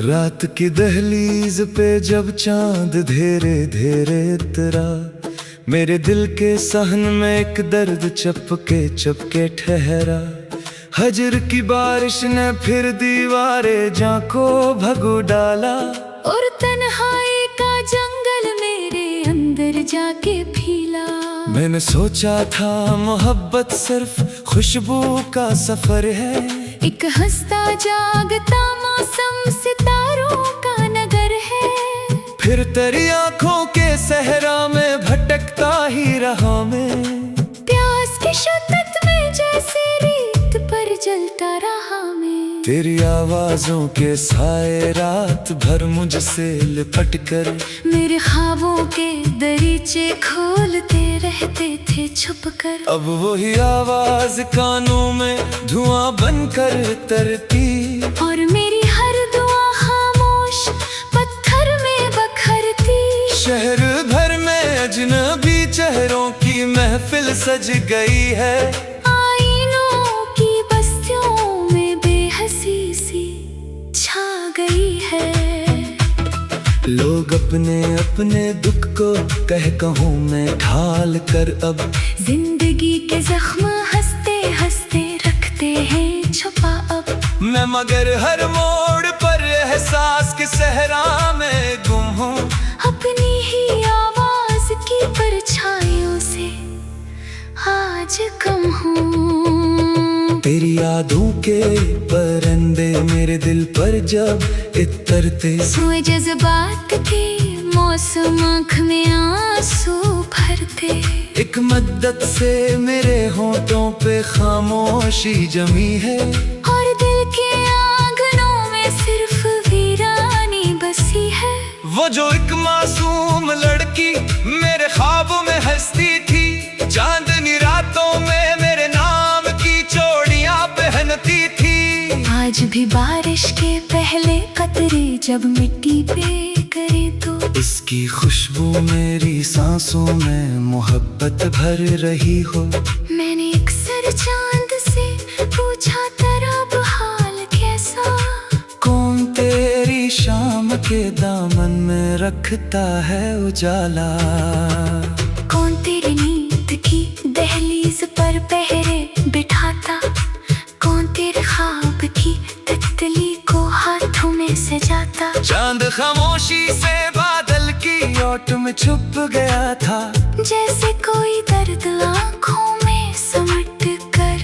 रात की दहलीज पे जब चांद धीरे धीरे उतरा, मेरे दिल के सहन में एक दर्द चपके चपके ठहरा। हजर की बारिश ने फिर दीवारें जां को भगो डाला, और तन्हाई का जंगल मेरे अंदर जाके फीला। मैंने सोचा था मोहब्बत सिर्फ खुशबू का सफर है, एक हंसता जागता मौसम सितारों का नगर है। फिर तेरी आंखों के सहरा में भटकता ही रहा मैं, प्यास की शिद्दत में जैसे रेत पर जलता रहा मैं। तेरी आवाजों के साए रात भर मुझसे लिपट कर मेरे ख्वाबों के दरीचे खोलते रहते थे छुप कर। अब वही आवाज कानों में धुआं बनकर तरती, और मेरी हर दुआ खामोश पत्थर में बखरती। शहर भर में अजनबी चेहरों की महफिल सज गई है, आईनों की बस्तियों में बेहसी सी छा गई है। लोग अपने अपने दुख को कह कहूँ मैं ढाल कर अब जिंदगी के जख्म हंसते हंसते रखते हैं छुपा अब। मैं मगर हर मोड़ पर एहसास के सहरा में गुम हूँ, अपनी ही आवाज की परछाइयों से आज कम हूँ। तेरी यादों के परिंदे मेरे दिल पर जब इतरते, सोए जज्बात के मौसम आँख में आंसू भरते। एक मद्दत से मेरे होंठों पे खामोशी जमी है, और दिल के आंगनों में सिर्फ वीरानी बसी है। वो जो एक मासूम लड़की मेरे ख्वाबों में हंसती थी, चांदनी रातों में मेरे नाम की चूड़ियां पहनती थी। आज भी बारिश के पहले कतरे जब मिट्टी पे गिरे तो उसकी खुशबू मेरी सांसों में मोहब्बत भर रही हो। मैंने अक्सर चांद से पूछा तेरा हाल कैसा, कौन तेरी शाम के दामन में रखता है उजाला, कौन तेरी नींद की दहलीज पर पहरे बिठाता, कौन तेरे ख्वाब की तितली को हाथों में सजाता। चांद खामोशी से बादल की ओट में छुप गया था, जैसे कोई दर्द आँखों में समट कर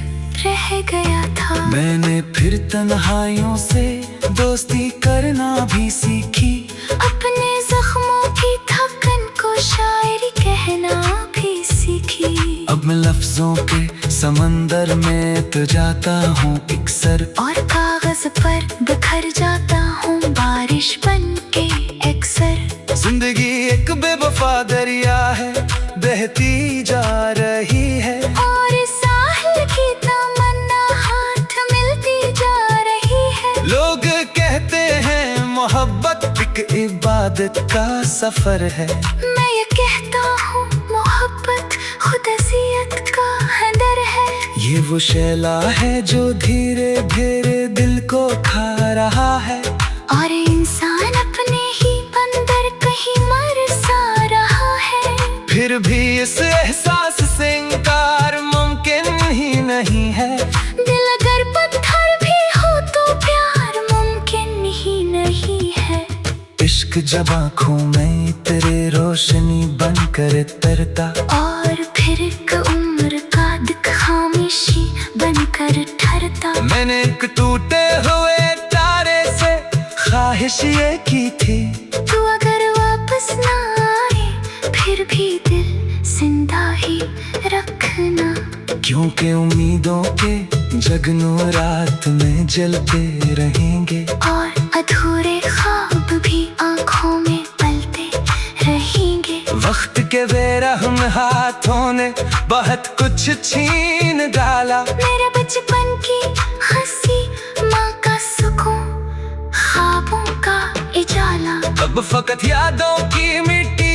रह गया था। मैंने फिर तन्हाइयों से दोस्ती करना भी सीखी, अपने जख्मों की थकन को शायरी कहना भी सीखी। अब मैं लफ्जों के समंदर में तो जाता हूँ अक्सर, और कागज पर बिखर जाता हूँ बारिश बन के अक्सर। जिंदगी एक बेवफा दरिया है, बहती जा रही है, और साहिल की तमन्ना हाथ मिलती जा रही है। लोग कहते हैं मोहब्बत एक इबादत का सफर है, मैं ये कहता हूँ मोहब्बत खुद अज़ियत का हदर है। ये वो शैला है जो धीरे धीरे दिल को खा रहा है, और इंसान अपने ही अंदर कहीं मर सा रहा है। फिर भी इस एहसास से इनकार मुमकिन ही नहीं है। दिल अगर पत्थर भी हो तो प्यार मुमकिन ही नहीं है। इश्क जब आँखों में तेरे रोशनी बनकर तरता, और फिर एक उम्र का दुख खामोशी बनकर ठहरता। मैंने एक टूटे हुए तारे से ख्वाहिश ये की थी, तू अगर वापस ना आए फिर भी दिल जिंदा ही रखना। क्योंकि उम्मीदों के जगनों रात में जलते रहेंगे, और अधूरे ख्वाब भी आँखों में पलते रहेंगे। वक्त के बेरहम हाथों ने बहुत कुछ छीन डाला, मेरे बचपन की हंसी माँ का सुकून ख्वाबों का इजाला। अब अब फकत यादों की मिट्टी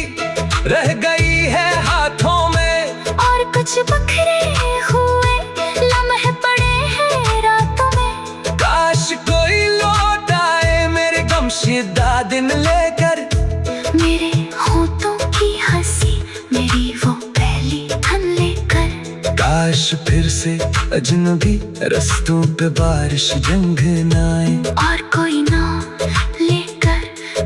रह गई है हाथों में, और कुछ बखरे हुए लम्हे पड़े हैं रातों में। काश कोई लौट आए मेरे गमशुदा दिन लेकर, मेरे होठों की हंसी, मेरी वो पहली धन लेकर। काश फिर से अजनबी रस्तों पे बारिश झंझनाए, और कोई नाम लेकर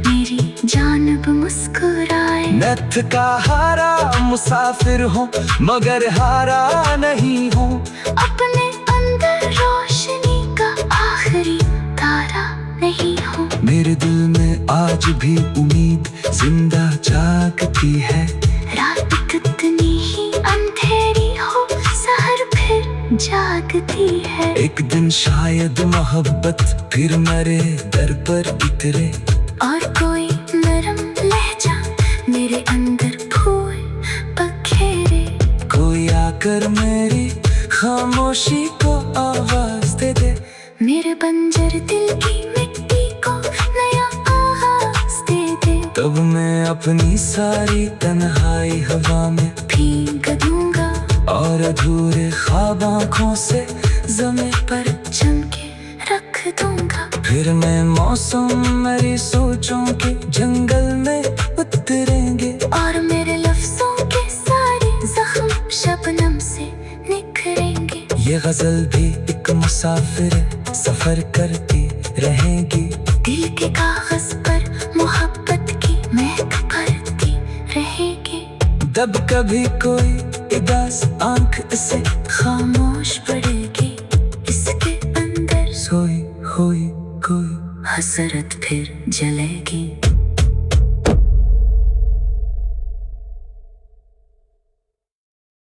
मेरी जानब मुस्कुराए। नथ का हारा मुसाफिर हूँ मगर हारा नहीं हूँ, अपने अंदर रोशनी का आखिरी तारा नहीं हूँ। मेरे दिल में आज भी उम्मीद जिंदा जागती है। रात कितनी ही अंधेरी हो, सहर फिर जागती है। एक दिन शायद मोहब्बत फिर मेरे दर पर उतरे, और कोई नरम लहजा मेरे अंदर फूल बखेरे। कोई आकर मेरी खामोशी को आवाज दे दे, मेरे बंजर दिल की मिट्टी को नया आगाज दे दे। तब मैं अपनी सारी तन्हाई हवा में भीग दूंगा, और अधूरे ख्वाब आँखों से ज़मीं पर चमके रख दूंगा। फिर मैं मौसम मेरी सोचों के जंगल में उतरेंगे, और मेरे लफ्जों के सारे जख्म शबनम से निखरेंगे। ये गजल भी एक मुसाफिर सफर करती रहेगी, दिल के कागज पर मोहब्बत की महक भरती रहेगी। जब कभी कोई उदास आंख से खामोश पड़ेगी, इसके अंदर सोई हुई कोई हसरत फिर जलेगी।